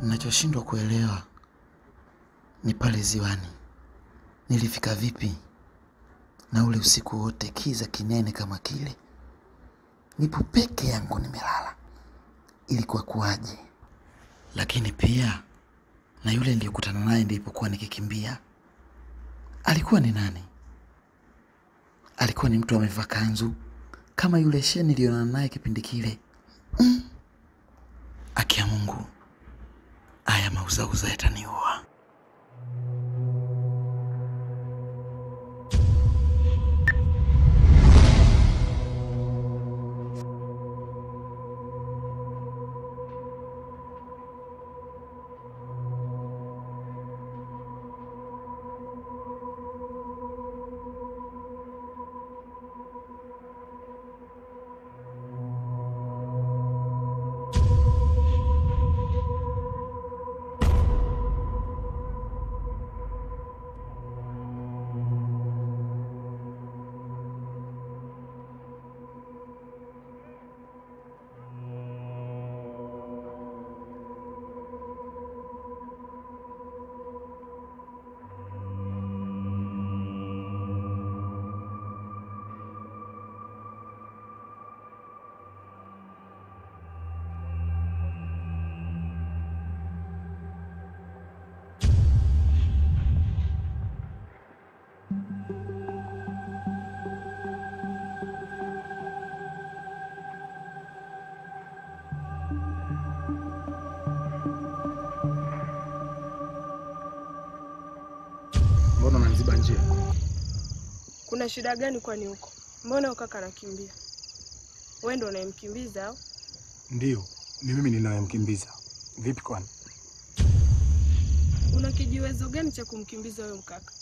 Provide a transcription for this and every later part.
Ninachoshindwa kuelewa ni pale ziwani. Nilifika vipi? Na ule usiku wote kiza kinene kama kile. Nipo peke yangu nimelala. Ilikuwa kuaje? Lakini pia na yule niliyokutana naye nilipokuwa nikikimbia. Alikuwa ni nani? Alikuwa ni mtu amevaa kanzu kama yule sheni nilionana naye kipindi kile. Akia Mungu. Haya mauzauza yataniua. Mbona unaniziba njia? Kuna shida gani kwani huko? Mbona ukaka anakimbia? Wewe ndio unayemkimbiza au? Ndio, ni mimi ninayemkimbiza. Vipi kwani? Una kijiwezo gani cha kumkimbiza wewe mkaka?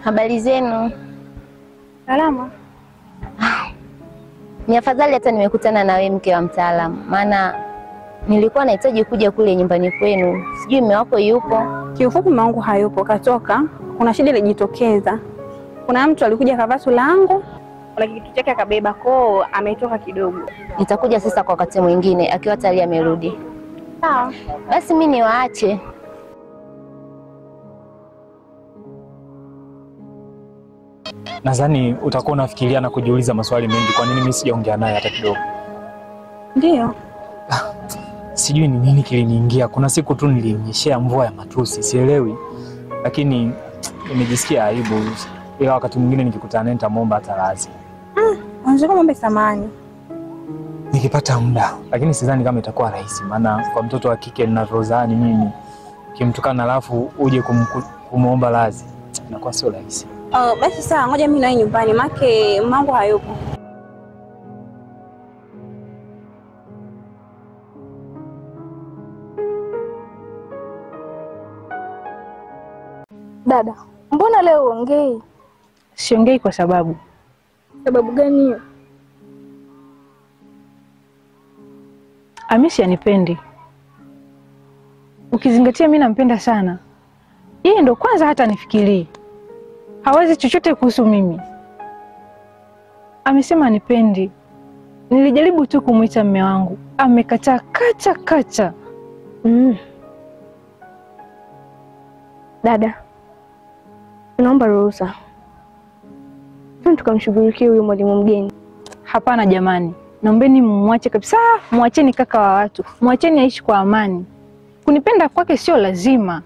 Habari zenu? Salama. Ni afadhali hata nimekutana na wewe mke wa mtaalamu, maana nilikuwa nahitaji kuja kule nyumbani kwenu. Sijui mume wako yupo? Kiufupi mume wangu hayupo, katoka. Kuna shida ilijitokeza. Kuna mtu alikuja kavatu langu, kuna kitu chake akabeba koo, ametoka kidogo. Nitakuja sasa kwa wakati mwingine akiwa tayari amerudi. Sawa. Basi mimi niwaache. Nadhani utakuwa unafikiria na kujiuliza maswali mengi, kwa nini mimi sijaongea naye hata kidogo. Ndio. Sijui ni nini kiliniingia. Kuna siku tu nilinyeshea mvua ya matusi, sielewi. Lakini nimejisikia aibu. Ila wakati mwingine nikikutana naye nitamuomba hata radhi. Unataka muombe samahani? Nikipata muda, lakini sidhani kama itakuwa rahisi, maana kwa mtoto wa kike ninavyozani mimi, kimtukana alafu uje kumuomba radhi, inakuwa sio rahisi. Basi sawa, ngoja mimi nae nyumbani, make mangu hayupo. Dada, mbona leo uongei? Siongei kwa sababu. Sababu gani hiyo? Hamisi anipendi. Ukizingatia mimi nampenda sana. Yeye ndo kwanza hata nifikirii. Hawezi chochote kuhusu mimi. Amesema anipendi. Nilijaribu tu kumuita mume wangu. Amekataa kacha. Dada, naomba ruhusa. Tukamshughulikie huyo mwalimu mgeni. Hapana jamani, naombeni mumwache kabisa. Mwacheni kaka wa watu, mwacheni aishi kwa amani. Kunipenda kwake sio lazima.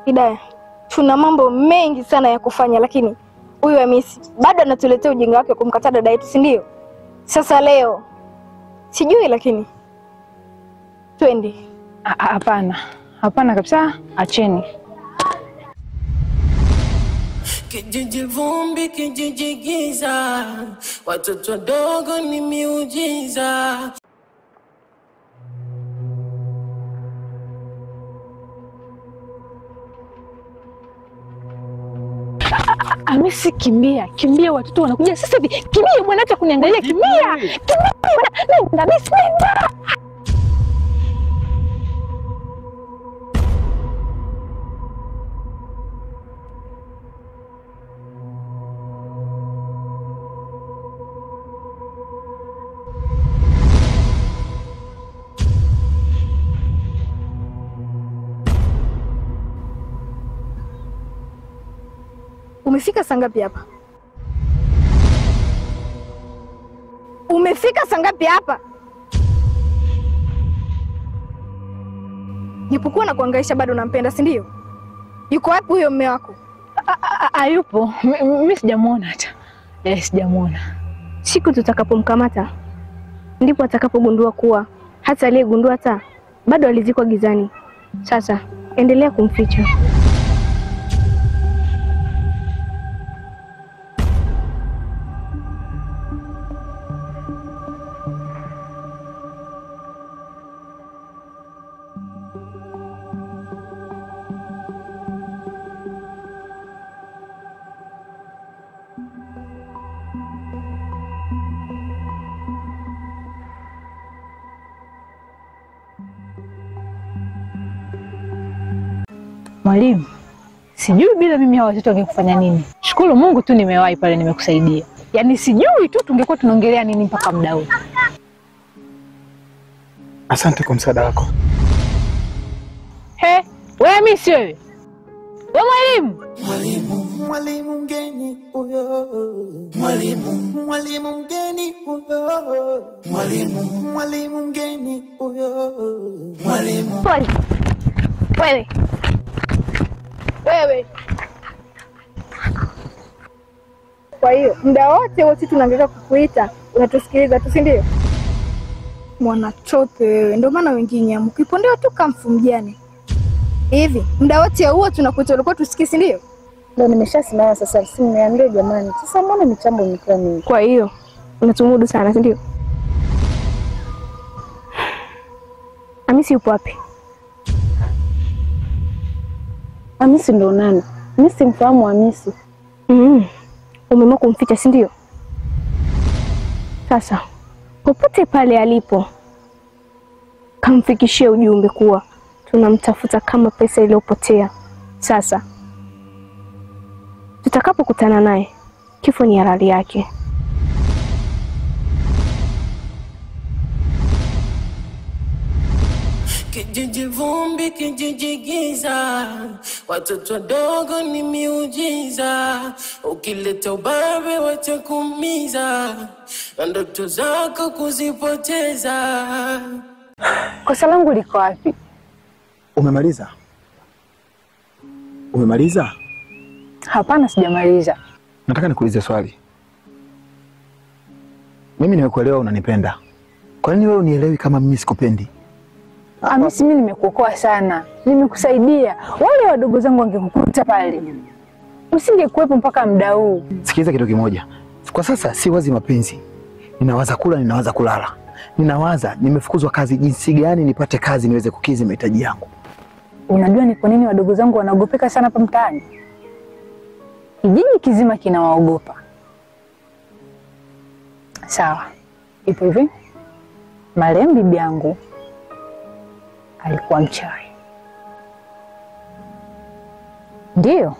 Hidaya, tuna mambo mengi sana ya kufanya, lakini huyu Hamisi bado anatuletea ujinga wake kumkataa dada yetu, si ndio? Sasa leo sijui, lakini twende. Hapana, hapana kabisa, acheni. Kijiji vumbi, kijiji giza, watoto wadogo ni miujiza. Hamisi, kimbia, kimbia, watoto wanakuja sasa hivi. Kimbia bwana, acha kuniangalia, kimbia. Kimbia bwana, nenda Hamisi, nenda. Umefika saa ngapi hapa? Umefika saa ngapi hapa? Nipokuwa na kuangaisha bado nampenda, si ndio? Yuko wapi huyo mume wako? Hayupo. Mimi sijamuona hata. Sijamuona. Siku tutakapomkamata ndipo atakapogundua kuwa hata aliyegundua hata bado alizikwa gizani. Sasa endelea kumficha. Mwalimu, sijui bila mimi hawa watoto wangekufanya nini. Shukuru Mungu tu nimewahi pale, nimekusaidia. Yaani sijui tu tungekuwa tunaongelea nini mpaka muda huu. Asante kwa msaada wako. He, wewe mimi si wewe. Wewe mwalimu. Mwalimu mgeni huyo. Mwalimu mgeni huyo. Mwalimu mgeni huyo. Wewe. Kwa hiyo muda wote tunaangalia kukuita, unatusikiliza tu, si ndio? Mwanachope wewe, ndio maana wengine mkipondewa tu kamfu mjane. Hivi muda wote huo tunakuita, ulikuwa tusikii, si ndio? Ndio nimeshasimama sasa, simniambie jamani. Sasa mbona michambo imekuwa mingi? Kwa hiyo unatumudu sana, si ndio? Hamisi yupo wapi? Hamisi ndo nani? Mimi simfahamu Hamisi. Umeamua kumficha, si ndio? Sasa popote pale alipo, kamfikishie ujumbe kuwa tunamtafuta kama pesa iliyopotea. Sasa tutakapokutana naye, kifo ni halali yake. Kijiji vumbi, kijiji giza, watoto wadogo ni miujiza. Ukileta ubabe watakuumiza, na ndoto zako kuzipoteza. Kosa langu liko wapi? Umemaliza? Umemaliza? Hapana, sijamaliza. Nataka nikuulize swali. Mimi nimekuelewa unanipenda. Kwa nini wewe unielewi kama mimi sikupendi? Hamisi, mimi nimekuokoa sana. Nimekusaidia. Wale wadogo zangu wangekukuta pale, usingekuwepo mpaka muda huu. Sikiliza kitu kimoja. Kwa sasa si wazi mapenzi. Ninawaza kula, ninawaza kulala. Ninawaza nimefukuzwa kazi, jinsi gani nipate kazi niweze kukidhi mahitaji yangu. Unajua ni kwa nini wadogo zangu wanaogopeka sana hapa mtaani? Kijiji kizima kinawaogopa. Sawa. Ipo hivi. Marehemu bibi yangu alikuwa mchawi. Ndio.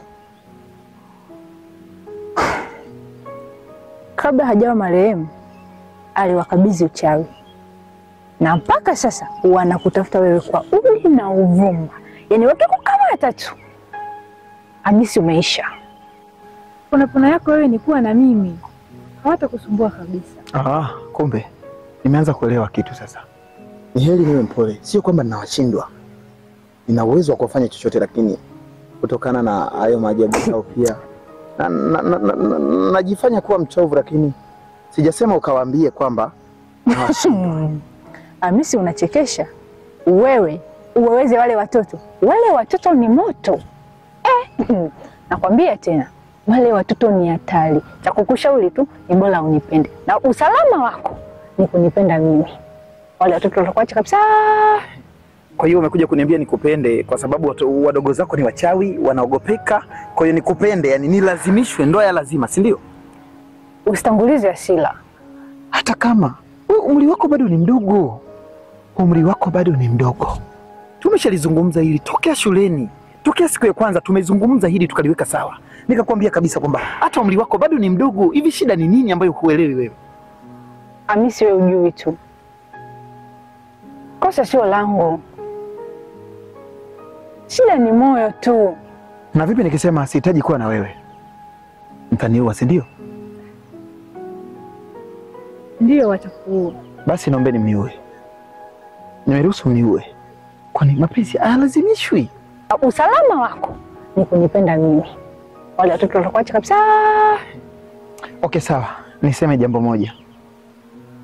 Kabla hajawa marehemu, aliwakabidhi uchawi, na mpaka sasa wanakutafuta wewe kwa uli na uvumba. Yaani wakikukamata tu Hamisi umeisha. Pona yako wewe ni kuwa na mimi, hawatakusumbua kabisa. Kumbe nimeanza kuelewa kitu sasa. Ni heri niwe mpole, sio kwamba ninawashindwa. Nina uwezo wa kufanya chochote, lakini kutokana na hayo maajabu yao pia najifanya kuwa mchovu, lakini sijasema ukawaambie kwamba nawashindwa. Hamisi unachekesha. Wewe uweze wale watoto ni moto. Nakwambia tena, wale watoto ni hatari. Cha kukushauri tu ni bora unipende, na usalama wako ni kunipenda mimi. Wale watoto watakuacha kabisa. Kwa hiyo umekuja kuniambia nikupende kwa sababu wadogo zako ni wachawi, wanaogopeka. Kwa hiyo nikupende, yani nilazimishwe, ndoa ya lazima, si ndio? Usitangulize asila. Hata kama umri wako bado ni mdogo. Tumeshalizungumza hili tokea shuleni. Tokea siku ya kwanza tumezungumza hili tukaliweka sawa. Nikakwambia kabisa kwamba hata umri wako bado ni mdogo. Hivi shida ni nini ambayo huelewi wewe? Hamisi wewe ujui tu. Kosa sio langu. Shida ni moyo tu. Na vipi nikisema sihitaji kuwa na wewe? Mtaniua, si ndio? Ndio watakuua. Basi naombeni mniue. Nimeruhusu mniue. Kwani mapenzi hayalazimishwi. Usalama wako ni kunipenda mimi. Wale watoto watakuacha kabisa. Okay, sawa. Niseme jambo moja.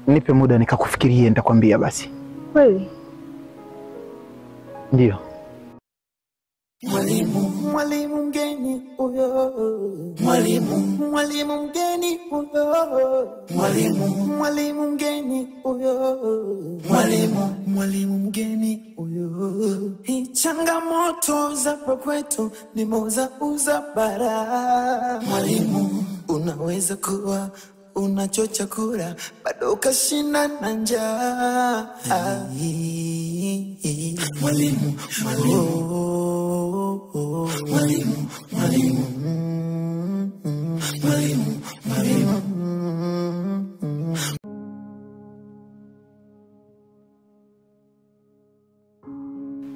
Nipe muda nikakufikirie, nitakwambia basi. Kweli? Ndio. Mwalimu mgeni huyo. Mwalimu mgeni huyo. Mwalimu mgeni huyo. Mwalimu mgeni huyo. Hii changamoto za kwetu ni moza bara. Mwalimu, unaweza kuwa unachocha kura bado kashinda na njaa. Mwalimu.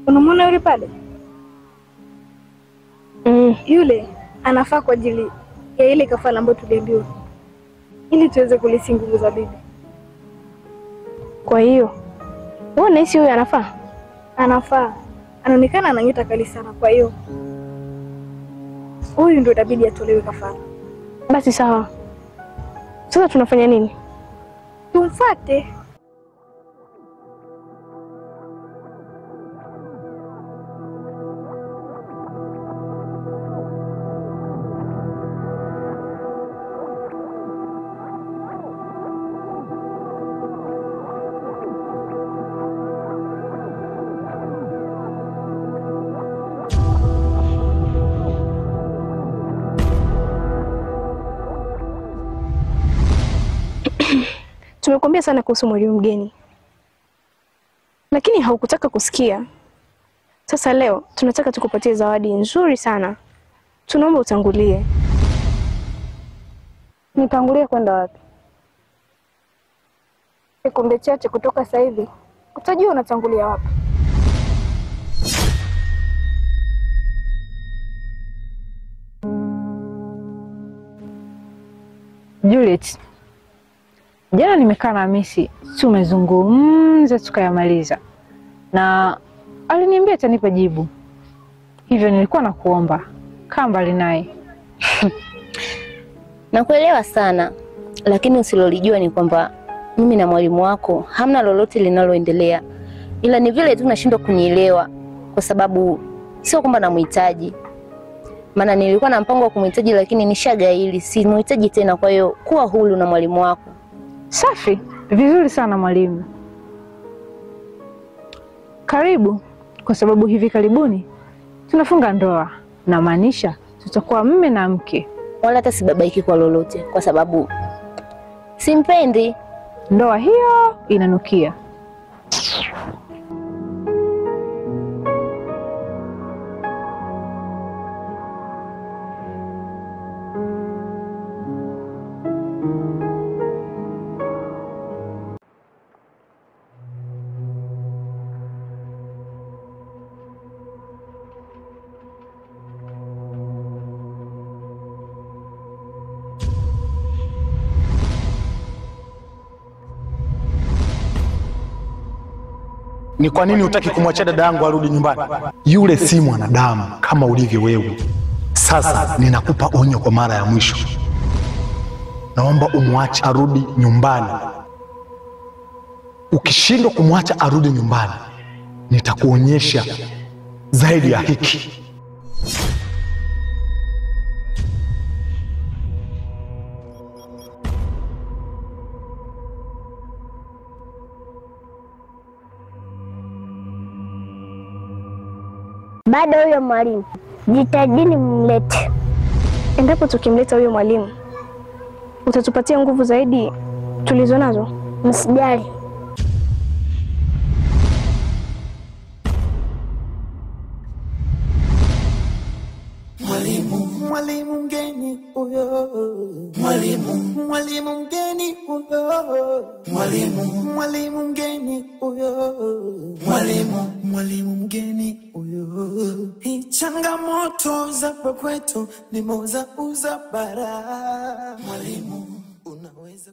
Unamwona yule pale? Yule anafaa kwa ajili ya ile kafara ambayo tuliambiwa, ili tuweze kulisi nguvu za bibi. Kwa hiyo wewe unahisi huyu anafaa? Anafaa. Anaonekana ana nyota kali sana, kwa hiyo huyu ndio itabidi atolewe kafara. Basi sawa. Sasa tunafanya nini? Tumfuate. Tumekuambia sana kuhusu mwalimu mgeni, lakini haukutaka kusikia. Sasa leo tunataka tukupatie zawadi nzuri sana. Tunaomba utangulie. Nitangulie kwenda wapi? Sekunde chache kutoka sasa hivi utajua unatangulia wapi. Juliet, jana nimekaa na Hamisi, tumezungumza tukayamaliza, na aliniambia atanipa jibu. Hivyo nilikuwa nakuomba kaa mbali naye. Nakuelewa sana, lakini usilolijua ni kwamba mimi na mwalimu wako hamna lolote linaloendelea. Ila ni vile tu nashindwa kunielewa kwa sababu sio kwamba namhitaji. Maana nilikuwa na mpango wa kumhitaji, lakini nishagaili, simhitaji tena. Kwa hiyo kuwa huru na mwalimu wako. Safi, vizuri sana mwalimu. Karibu, kwa sababu hivi karibuni tunafunga ndoa, na maanisha tutakuwa mume na mke. Wala hata sibabaiki kwa lolote kwa sababu simpendi. Ndoa hiyo inanukia. Ni kwa nini hutaki kumwachia dada yangu arudi nyumbani? Yule si mwanadamu kama ulivyo wewe. Sasa ninakupa onyo kwa mara ya mwisho. Naomba umwache arudi nyumbani. Ukishindwa kumwacha arudi nyumbani, nitakuonyesha zaidi ya hiki. Baada huyo mwalimu, jitahidini mlete. Endapo tukimleta huyo mwalimu, utatupatia nguvu zaidi tulizo nazo. Msijali. Mwalimu mgeni huyo, mwalimu mgeni huyo, mwalimu mgeni huyo, mwalimu mgeni huyo. Hii changamoto za kwetu ni moza uzabara. Mwalimu unaweza